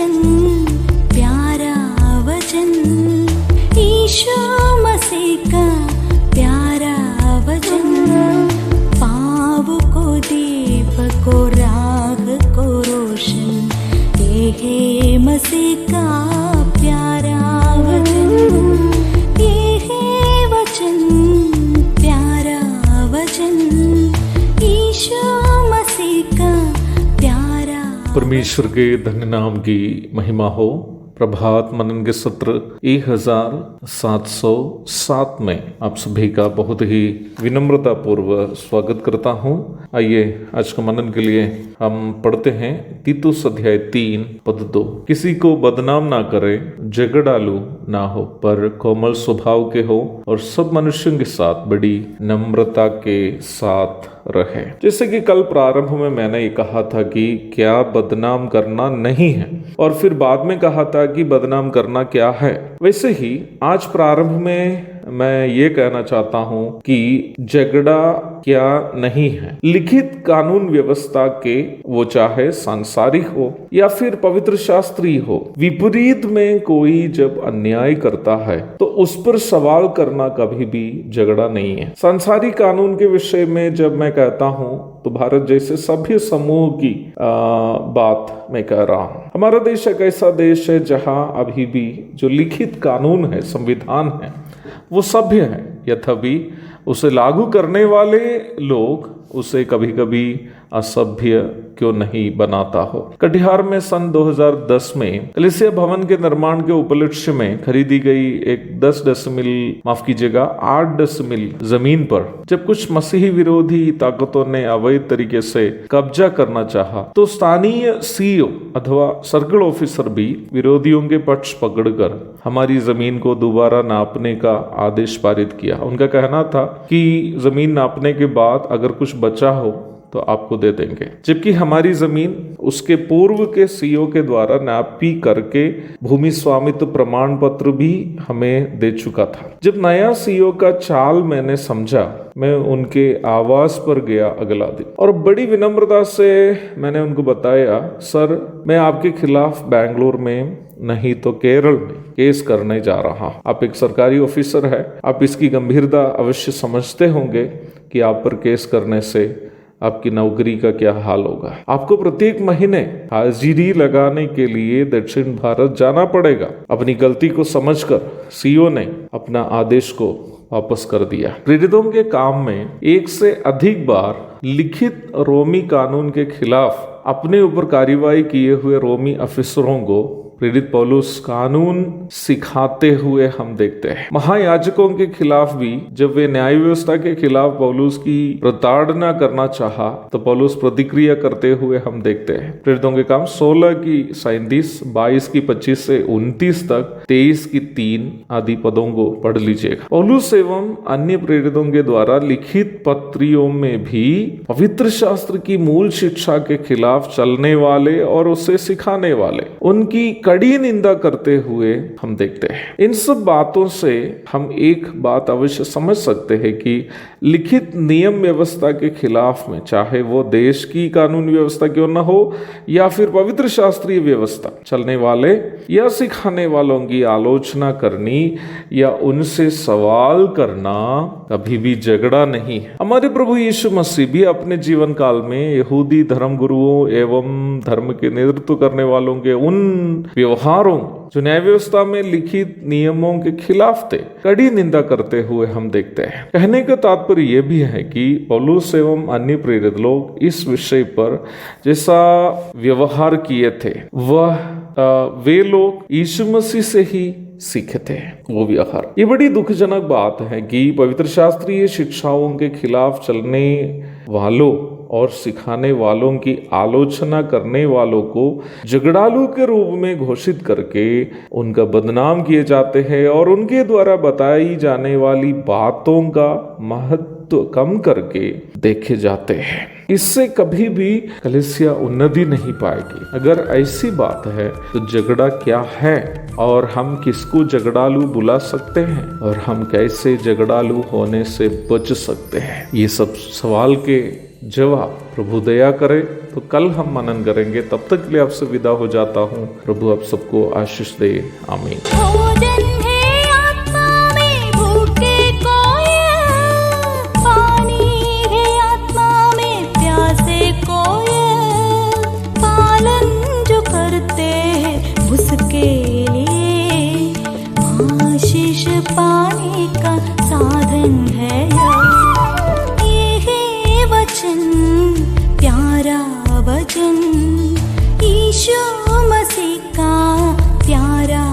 वचन, प्यारा वचन, यीशु मसीह का प्यारा वचन, पाँव को दीप को राह को रोशन, ये है मसीह का प्यारा वचन, ये है वचन, प्यारा वचन, यीशु मसीह का प्यारा। परमेश्वर के धन्य नाम की महिमा हो। प्रभात मनन के सत्र 1707 में आप सभी का बहुत ही विनम्रता पूर्वक स्वागत करता हूँ। आइए आज का मनन के लिए हम पढ़ते हैं तीतुस अध्याय 3 पद 2। किसी को बदनाम ना करे, झगड़ालू ना हो, पर कोमल स्वभाव के हो और सब मनुष्यों के साथ बड़ी नम्रता के साथ रहे। जैसे कि कल प्रारंभ में मैंने ये कहा था कि क्या बदनाम करना नहीं है, और फिर बाद में कहा था कि बदनाम करना क्या है। वैसे ही आज प्रारंभ में मैं ये कहना चाहता हूं कि झगड़ा क्या नहीं है। लिखित कानून व्यवस्था के, वो चाहे सांसारिक हो या फिर पवित्र शास्त्रीय हो, विपरीत में कोई जब अन्याय करता है तो उस पर सवाल करना कभी भी झगड़ा नहीं है। सांसारिक कानून के विषय में जब मैं कहता हूं तो भारत जैसे सभ्य समूह की बात मैं कह रहा हूं। हमारा देश एक ऐसा देश है जहां अभी भी जो लिखित कानून है, संविधान है, वो सभ्य है। यद्यपि उसे लागू करने वाले लोग उसे कभी कभी असभ्य क्यों नहीं बनाता हो। कटिहार में सन 2010 में कलीसिया भवन के निर्माण के उपलक्ष्य में खरीदी गई एक 8 डेसिमिल जमीन पर जब कुछ मसीही विरोधी ताकतों ने अवैध तरीके से कब्जा करना चाहा तो स्थानीय सीईओ अथवा सर्कल ऑफिसर भी विरोधियों के पक्ष पकड़कर हमारी जमीन को दोबारा नापने का आदेश पारित किया। उनका कहना था कि जमीन नापने के बाद अगर कुछ बचा हो तो आपको दे देंगे, जबकि हमारी जमीन उसके पूर्व के सीईओ के द्वारा नापी करके भूमि स्वामित्व प्रमाण पत्र भी हमें दे चुका था। जब नया सीईओ का चाल मैंने समझा, मैं उनके आवास पर गया अगला दिन और बड़ी विनम्रता से मैंने उनको बताया, सर मैं आपके खिलाफ बैंगलोर में नहीं तो केरल में केस करने जा रहा हूं। आप एक सरकारी ऑफिसर है, आप इसकी गंभीरता अवश्य समझते होंगे कि आप पर केस करने से आपकी नौकरी का क्या हाल होगा। आपको प्रत्येक महीने हाजिरी लगाने के लिए दक्षिण भारत जाना पड़ेगा। अपनी गलती को समझकर सीईओ ने अपना आदेश को वापस कर दिया। प्रेरितों के काम में एक से अधिक बार लिखित रोमी कानून के खिलाफ अपने ऊपर कार्यवाही किए हुए रोमी अफसरों को प्रेरित पौलुस कानून सिखाते हुए हम देखते हैं। महायाजकों के खिलाफ भी जब वे न्याय व्यवस्था के खिलाफ पौलुस की प्रताड़ना करना चाहा तो पौलुस प्रतिक्रिया करते हुए हम देखते हैं। प्रेरितों के काम 16 की 37, 22 की 25 से 29 तक, 23 की 3 आदि पदों को पढ़ लीजिएगा। पौलुस एवं अन्य प्रेरितों के द्वारा लिखित पत्रियों में भी पवित्र शास्त्र की मूल शिक्षा के खिलाफ चलने वाले और उसे सिखाने वाले उनकी कड़ी निंदा करते हुए हम देखते हैं। इन सब बातों से हम एक बात अवश्य समझ सकते हैं कि लिखित नियम व्यवस्था के खिलाफ में, चाहे वो देश की कानून व्यवस्था क्यों न हो या फिर पवित्र शास्त्रीय व्यवस्था, चलने वाले या सिखाने वालों की आलोचना करनी या उनसे सवाल करना कभी भी झगड़ा नहीं है। हमारे प्रभु यीशु मसीह भी अपने जीवन काल में यहूदी धर्म गुरुओं एवं धर्म के नेतृत्व करने वालों के उन व्यवहारों जो न्याय व्यवस्था में लिखित नियमों के खिलाफ थे, कड़ी निंदा करते हुए हम देखते हैं। कहने का तात्पर्य यह भी है कि पौलुस एवं अन्य प्रेरित लोग इस विषय पर जैसा व्यवहार किए थे वह वे लोग यीशु मसीह से ही सीखे थे वो व्यवहार। ये बड़ी दुखजनक बात है कि पवित्र शास्त्रीय शिक्षाओं के खिलाफ चलने वालों और सिखाने वालों की आलोचना करने वालों को झगड़ालू के रूप में घोषित करके उनका बदनाम किए जाते हैं और उनके द्वारा बताई जाने वाली बातों का महत्व कम करके देखे जाते हैं। इससे कभी भी कलीसिया उन्नति नहीं पाएगी। अगर ऐसी बात है तो झगड़ा क्या है और हम किसको झगड़ालू बुला सकते हैं और हम कैसे झगड़ालू होने से बच सकते हैं, ये सब सवाल के जवाब, प्रभु दया करे। तो कल हम मनन करेंगे। तब तक के लिए आपसे विदा हो जाता हूँ। प्रभु आप सबको आशीष दे। आमीन। भोजन है आत्मा में भूखे कोई, पानी है आत्मा में प्यासे कोई, पालन जो करते हैं उसके लिए आशीष पाने का साधन है ये है वचन, प्यारा वचन, यीशु मसीह का प्यारा